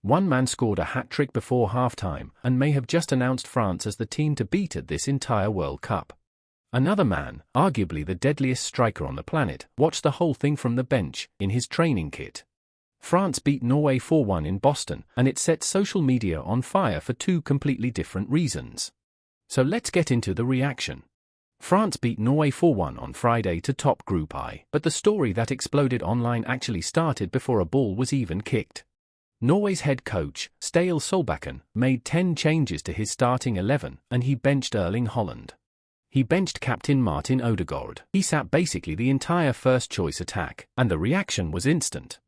One man scored a hat-trick before halftime and may have just announced France as the team to beat at this entire World Cup. Another man, arguably the deadliest striker on the planet, watched the whole thing from the bench, in his training kit. France beat Norway 4-1 in Boston, and it set social media on fire for two completely different reasons. So let's get into the reaction. France beat Norway 4-1 on Friday to top Group I, but the story that exploded online actually started before a ball was even kicked. Norway's head coach, Ståle Solbakken, made 10 changes to his starting 11, and he benched Erling Haaland. He benched captain Martin Odegaard. He sat basically the entire first-choice attack, and the reaction was instant.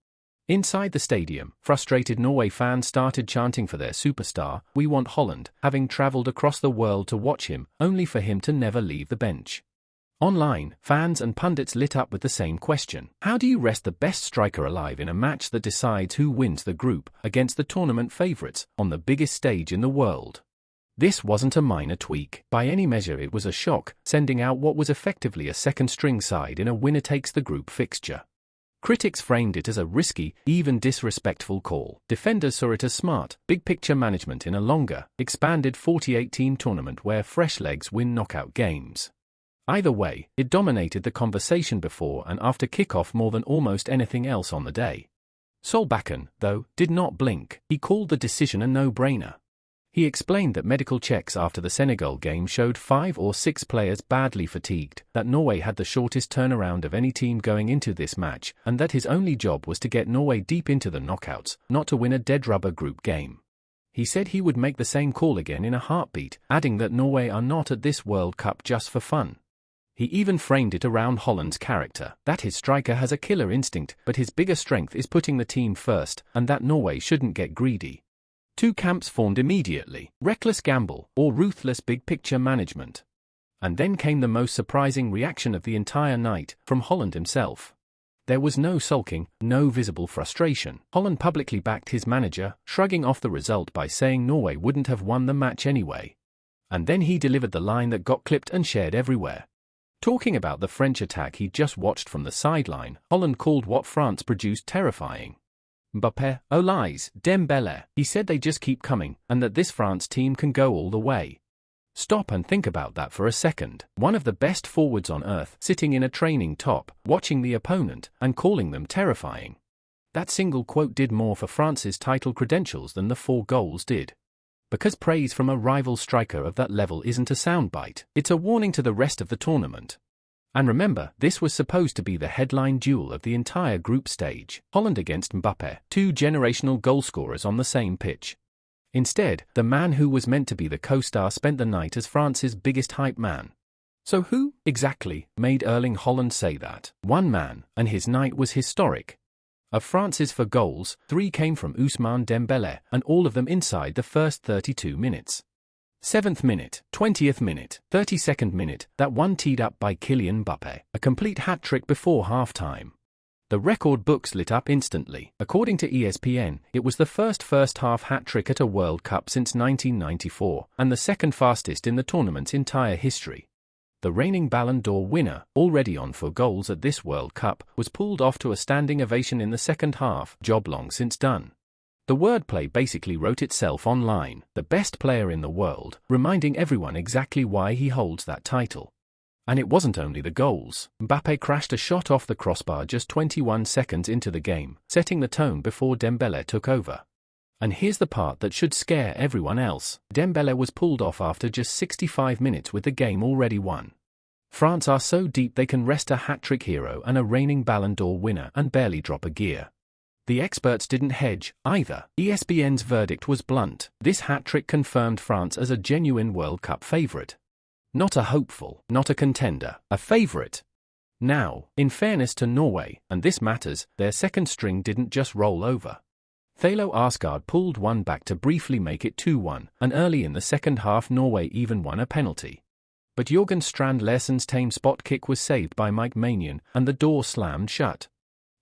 Inside the stadium, frustrated Norway fans started chanting for their superstar, "We want Haaland," having travelled across the world to watch him, only for him to never leave the bench. Online, fans and pundits lit up with the same question. How do you rest the best striker alive in a match that decides who wins the group, against the tournament favourites, on the biggest stage in the world? This wasn't a minor tweak. By any measure it was a shock, sending out what was effectively a second-string side in a winner-takes-the-group fixture. Critics framed it as a risky, even disrespectful call. Defenders saw it as smart, big-picture management in a longer, expanded 48-team tournament where fresh legs win knockout games. Either way, it dominated the conversation before and after kickoff more than almost anything else on the day. Solbakken, though, did not blink. He called the decision a no-brainer. He explained that medical checks after the Senegal game showed 5 or 6 players badly fatigued, that Norway had the shortest turnaround of any team going into this match, and that his only job was to get Norway deep into the knockouts, not to win a dead-rubber group game. He said he would make the same call again in a heartbeat, adding that Norway are not at this World Cup just for fun. He even framed it around Haaland's character, that his striker has a killer instinct, but his bigger strength is putting the team first, and that Norway shouldn't get greedy. Two camps formed immediately: reckless gamble or ruthless big-picture management. And then came the most surprising reaction of the entire night, from Haaland himself. There was no sulking, no visible frustration. Haaland publicly backed his manager, shrugging off the result by saying Norway wouldn't have won the match anyway. And then he delivered the line that got clipped and shared everywhere. Talking about the French attack he'd just watched from the sideline, Haaland called what France produced terrifying. Mbappé, Ousmane Dembélé. He said they just keep coming, and that this France team can go all the way. Stop and think about that for a second. One of the best forwards on earth, sitting in a training top, watching the opponent, and calling them terrifying. That single quote did more for France's title credentials than the 4 goals did. Because praise from a rival striker of that level isn't a soundbite, it's a warning to the rest of the tournament. And remember, this was supposed to be the headline duel of the entire group stage. Haaland against Mbappé, 2 generational goalscorers on the same pitch. Instead, the man who was meant to be the co-star spent the night as France's biggest hype man. So who, exactly, made Erling Haaland say that? One man, and his night was historic. Of France's 4 goals, 3 came from Ousmane Dembélé, and all of them inside the first 32 minutes. 7th minute, 20th minute, 32nd minute, that one teed up by Kylian Mbappé, a complete hat-trick before half-time. The record books lit up instantly. According to ESPN, it was the first-half hat-trick at a World Cup since 1994, and the second fastest in the tournament's entire history. The reigning Ballon d'Or winner, already on 4 goals at this World Cup, was pulled off to a standing ovation in the second half, job long since done. The wordplay basically wrote itself online, the best player in the world, reminding everyone exactly why he holds that title. And it wasn't only the goals. Mbappé crashed a shot off the crossbar just 21 seconds into the game, setting the tone before Dembélé took over. And here's the part that should scare everyone else. Dembélé was pulled off after just 65 minutes with the game already won. France are so deep they can rest a hat-trick hero and a reigning Ballon d'Or winner and barely drop a gear. The experts didn't hedge, either. ESPN's verdict was blunt. This hat-trick confirmed France as a genuine World Cup favourite. Not a hopeful, not a contender, a favourite. Now, in fairness to Norway, and this matters, their second string didn't just roll over. Ståle Solbakken pulled one back to briefly make it 2-1, and early in the second half Norway even won a penalty. But Jørgen Strand Larsen's tame spot kick was saved by Mike Maignan, and the door slammed shut.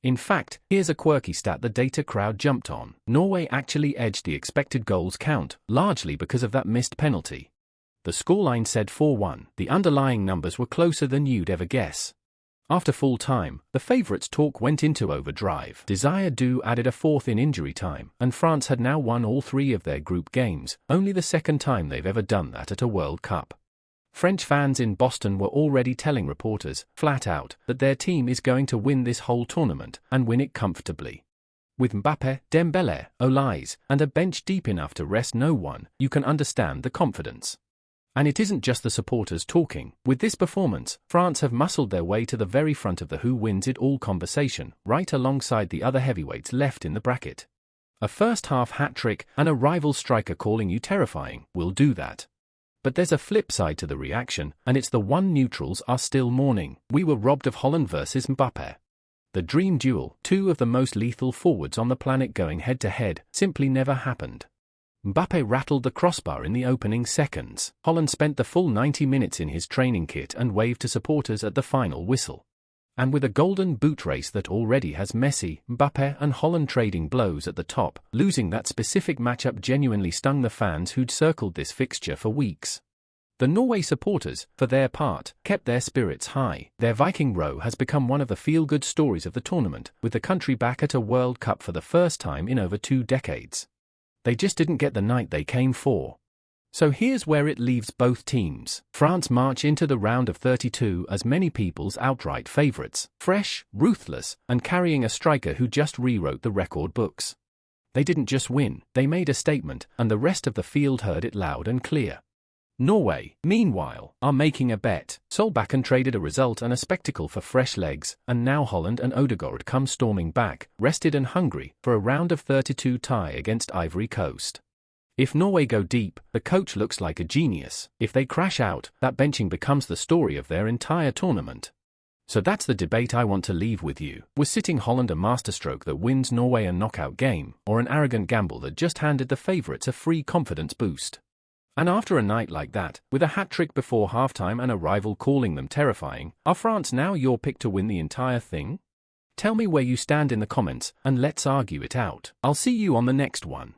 In fact, here's a quirky stat the data crowd jumped on. Norway actually edged the expected goals count, largely because of that missed penalty. The scoreline said 4-1. The underlying numbers were closer than you'd ever guess. After full time, the favourites' talk went into overdrive. Desire Du added a fourth in injury time, and France had now won all 3 of their group games, only the second time they've ever done that at a World Cup. French fans in Boston were already telling reporters, flat out, that their team is going to win this whole tournament, and win it comfortably. With Mbappé, Dembélé, Olise, and a bench deep enough to rest no one, you can understand the confidence. And it isn't just the supporters talking. With this performance, France have muscled their way to the very front of the who wins it all conversation, right alongside the other heavyweights left in the bracket. A first-half hat-trick and a rival striker calling you terrifying will do that. But there's a flip side to the reaction, and it's the one neutrals are still mourning. We were robbed of Haaland versus Mbappé. The dream duel, 2 of the most lethal forwards on the planet going head-to-head, simply never happened. Mbappé rattled the crossbar in the opening seconds. Haaland spent the full 90 minutes in his training kit and waved to supporters at the final whistle. And with a golden boot race that already has Messi, Mbappé and Haaland trading blows at the top, losing that specific matchup genuinely stung the fans who'd circled this fixture for weeks. The Norway supporters, for their part, kept their spirits high. Their Viking row has become one of the feel-good stories of the tournament, with the country back at a World Cup for the first time in over 2 decades. They just didn't get the night they came for. So here's where it leaves both teams. France march into the round of 32 as many people's outright favourites, fresh, ruthless, and carrying a striker who just rewrote the record books. They didn't just win, they made a statement, and the rest of the field heard it loud and clear. Norway, meanwhile, are making a bet. Solbakken traded a result and a spectacle for fresh legs, and now Haaland and Odegaard come storming back, rested and hungry, for a round of 32 tie against Ivory Coast. If Norway go deep, the coach looks like a genius. If they crash out, that benching becomes the story of their entire tournament. So that's the debate I want to leave with you. Was sitting Haaland a masterstroke that wins Norway a knockout game, or an arrogant gamble that just handed the favourites a free confidence boost? And after a night like that, with a hat-trick before halftime and a rival calling them terrifying, are France now your pick to win the entire thing? Tell me where you stand in the comments, and let's argue it out. I'll see you on the next one.